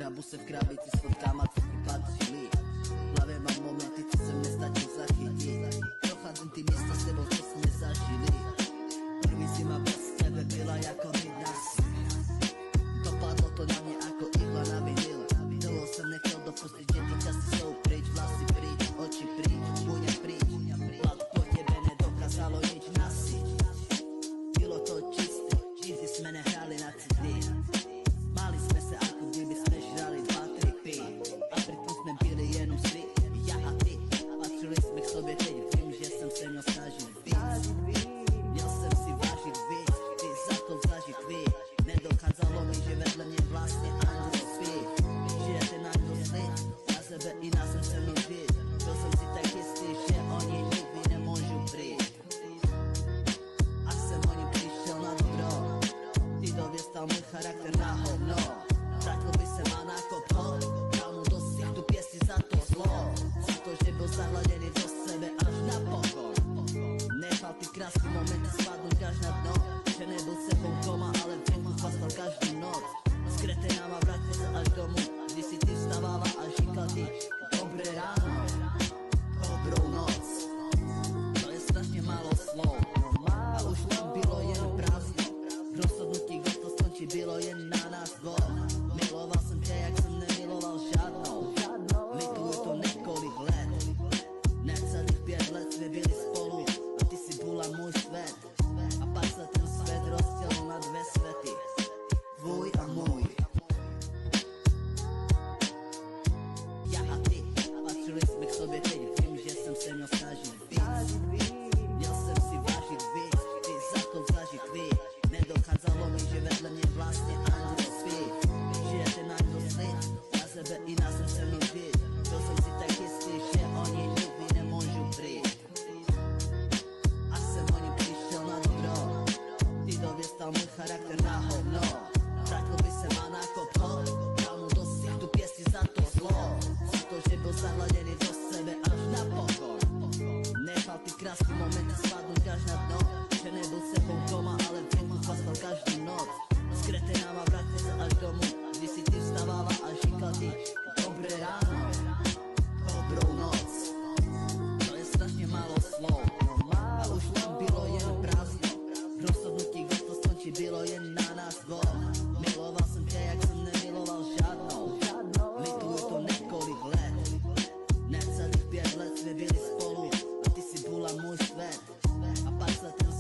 Hrabu se v krabici s fotkama, co mi patřili. V hlavě mám momenty, co jsem nestačil zachytit. Prochádzam ty miesta s tebou, co sme zažili. Prvý zima bez tebe byla jako hydnas. Dopadlo to na mě jako igla na vinyl. Dlouho jsem nechtěl dopustit, že ty časy jsou pryč. Vlasy pryč, oči pryč, vůňa pryč. Hlad po tebe nedokázalo nič nasyť. Bylo to čisté, nikdy jsme nehrali na city. Mali jsme se, ako kdyby jsme žrali 2, 3 pí. A pritom jsme byli jenom svý, ja a ty. Patřili jsme k sobě, teď vím, že jsem se měl snažit víc. Měl jsem si vážit víc, ty za to zažit víc. Nedokázalo mi, že vedle mě vlastně anděl spí. Že ten anděl slí, na sebe i na zem se mnou žít. Byl jsem si tak jistý, že oni nikdy nemôžu prísť. A jsem o ním přišel na dobro. Ty dověstal můj charakter na hovno. Vrátil by se má na kopol, dal mu do sichtu piesni za to zlo. Za to, že byl zahladený do sebe až na pokon. Nechal ty krásné momenty spadnúť až na dno. Že nebyl sebou doma, ale venku chvastal každú noc. S kretenama vrátil sa až domů, kdy si ty vstávala a říkal ty dobré ráno, dobrou noc. To je strašně málo slov a už tam bylo jen prázdno. V rozhodnutí, kdo to skončí, bylo jen na nás dvoch. Miloval jsem tě, jak jsem nemiloval žádnou. Lituju to několik let. Necelých 5 let jsme byli spolu a ty si byla můj svět. A pak se ten svět rozdělil na 2 světy, tvůj a můj. Ja a ty, patřili jsme k sobě, teď vím, že jsem se měl snažit víc. Měl jsem si vážit víc, ty za to zažit víc. Nedokázalo mi, že vedle mě vlastně anděl spí. Že ten anděl slí, na sebe i na zem se mnou žít. Byl jsem si tak jistý, že oni nikdy nemôžu prísť. A jsem o ním přišel na dobro. Ty dověstal můj charakter na hovno. Vrátil by se má na kopol, dal mu do sichtu piesni za to zlo. Za to, že byl zahladený do sebe až na pokon. Nechal ty krásné momenty spadnúť až na dno. Že nebyl sebou doma, ale venku chvastal každú noc. S kretenama vrátil sa až domů, kdy si ty vstávala a říkal ty dobré ráno, dobrou noc. To je strašně málo slov a už tam bylo jen prázdno. V rozhodnutí, kdo to skončí, bylo jen na nás dvoch. Miloval jsem tě, jak jsem nemiloval žádnou. Lituju to několik let. Necelých 5 let jsme byli spolu a ty si byla můj svět. A pak se ten